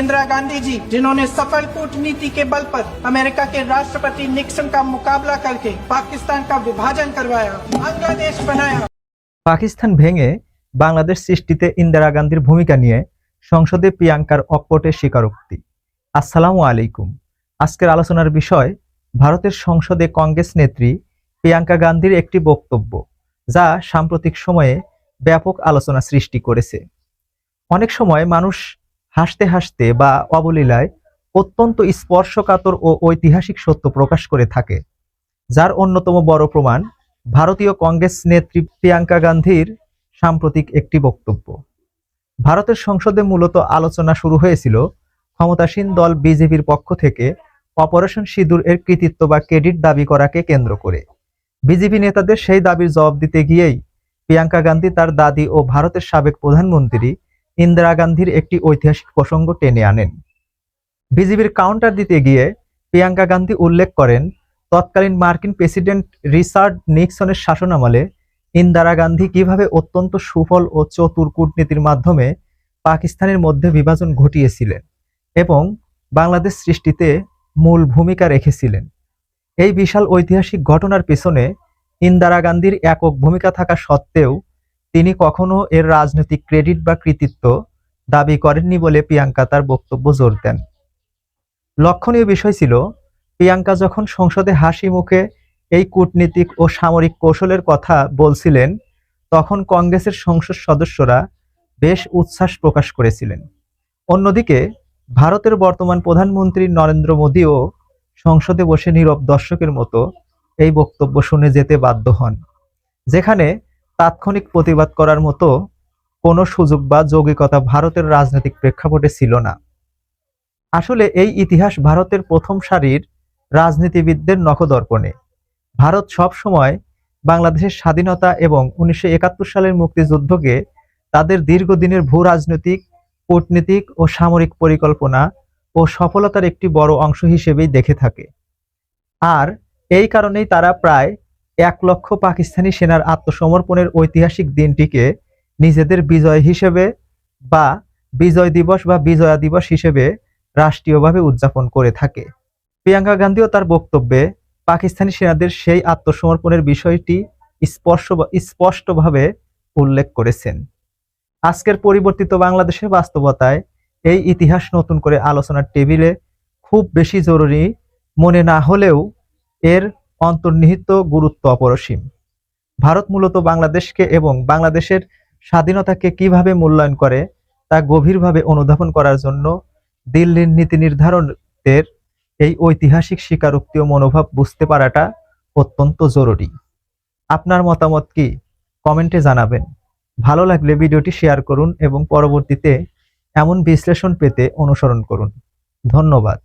इंदिरा गांधी जी, जिन्होंने सफल कूटनीति के बल पर अमेरिका के राष्ट्रपति निक्सन का मुकाबला करके पाकिस्तान का विभाजन करवाया, बांग्लादेश बनाया। পাকিস্তান ভেঙে বাংলাদেশ সৃষ্টিতে ইন্দিরা গান্ধীর ভূমিকা নিয়ে সংসদে প্রিয়াঙ্কার অকপটের স্বীকারোক্তি। আসসালামু আলাইকুম। আজকের আলোচনার বিষয় ভারতের সংসদে কংগ্রেস নেত্রী প্রিয়াঙ্কা গান্ধীর একটি বক্তব্য, যা সাম্প্রতিক সময়ে ব্যাপক আলোচনা সৃষ্টি করেছে। অনেক সময় মানুষ হাসতে হাসতে বা অবলীলায় অত্যন্ত স্পর্শকাতর ও ঐতিহাসিক সত্য প্রকাশ করে থাকে, যার অন্যতম বড় প্রমাণ ভারতীয় কংগ্রেস নেত্রী প্রিয়াঙ্কা গান্ধীর সাম্প্রতিক একটি বক্তব্য। ভারতের সংসদে মূলত আলোচনা শুরু হয়েছিল ক্ষমতাসীন দল বিজেপির পক্ষ থেকে অপারেশন সিঁদুর এর কৃতিত্ব বা ক্রেডিট দাবি করাকে কেন্দ্র করে। বিজেপি নেতাদের সেই দাবির জবাব দিতে গিয়েই প্রিয়াঙ্কা গান্ধী তার দাদি ও ভারতের সাবেক প্রধানমন্ত্রী ইন্দিরা গান্ধীর একটি ঐতিহাসিক প্রসঙ্গ টেনে আনেন। বিজেপির কাউন্টার দিতে গিয়ে প্রিয়াঙ্কা গান্ধী উল্লেখ করেন, তৎকালীন মার্কিন প্রেসিডেন্ট রিচার্ড নিক্সনের শাসনামলে ইন্দিরা গান্ধী কিভাবে অত্যন্ত সুফল ও চতুর কূটনীতির মাধ্যমে পাকিস্তানের মধ্যে বিভাজন ঘটিয়েছিলেন এবং বাংলাদেশ সৃষ্টিতে মূল ভূমিকা রেখেছিলেন। এই বিশাল ঐতিহাসিক ঘটনার পেছনে ইন্দিরা গান্ধীর একক ভূমিকা থাকা সত্ত্বেও তিনি কখনো এর রাজনৈতিক ক্রেডিট বা কৃতিত্ব দাবি করেননি বলে প্রিয়াঙ্কা তার বক্তব্য জোর দেন। লক্ষণীয় বিষয় ছিল, প্রিয়াঙ্কা যখন সংসদে হাসি মুখে এই কূটনীতিক ও সামরিক কৌশলের কথা বলছিলেন, তখন কংগ্রেসের সংসদ সদস্যরা বেশ উচ্ছ্বাস প্রকাশ করেছিলেন। অন্যদিকে ভারতের বর্তমান প্রধানমন্ত্রী নরেন্দ্র মোদীও সংসদে বসে নীরব দর্শকের মতো এই বক্তব্য শুনে যেতে বাধ্য হন, যেখানে তাৎক্ষণিক প্রতিবাদ করার মতো কোনো সুযোগ বা যৌক্তিকতা ভারতের রাজনৈতিক প্রেক্ষাপটে ছিল না। আসলে এই ইতিহাস ভারতের প্রথম সারির রাজনীতিবিদদের নখদর্পণে। ভারত সব সময় বাংলাদেশের স্বাধীনতা এবং 1971 সালের মুক্তিযুদ্ধকে তাদের দীর্ঘদিনের ভূ রাজনৈতিক, কূটনীতিক ও সামরিক পরিকল্পনা ও সফলতার একটি বড় অংশ হিসেবেই দেখে থাকে। আর এই কারণেই তারা প্রায় 1 লক্ষ পাকিস্তানি সেনার আত্মসমর্পণের ঐতিহাসিক দিনটিকে নিজেদের বিজয় হিসেবে বা বিজয় দিবস বা বিজয়া দিবস হিসেবে রাষ্ট্রীয়ভাবে উদযাপন করে থাকে। প্রিয়াঙ্কা গান্ধীও তার বক্তব্যে পাকিস্তানি সেনাদের সেই আত্মসমর্পণের বিষয়টি স্পষ্টভাবে উল্লেখ করেছেন। আজকের পরিবর্তিত বাংলাদেশের বাস্তবতায় এই ইতিহাস নতুন করে আলোচনার টেবিলে খুব বেশি জরুরি মনে না হলেও এর অন্তর্নিহিত গুরুত্ব অপরিসীম। ভারত মূলত বাংলাদেশকে এবং বাংলাদেশের স্বাধীনতাকে কিভাবে মূল্যায়ন করে তা গভীরভাবে অনুধাবন করার জন্য দিল্লির নীতি নির্ধারকদের এই ঐতিহাসিক স্বীকারোক্তি ও মনোভাব বুঝতে পারাটা অত্যন্ত জরুরি। আপনার মতামত কি? কমেন্টে জানাবেন। ভালো লাগলে ভিডিওটি শেয়ার করুন এবং পরবর্তীতে এমন বিশ্লেষণ পেতে অনুসরণ করুন। ধন্যবাদ।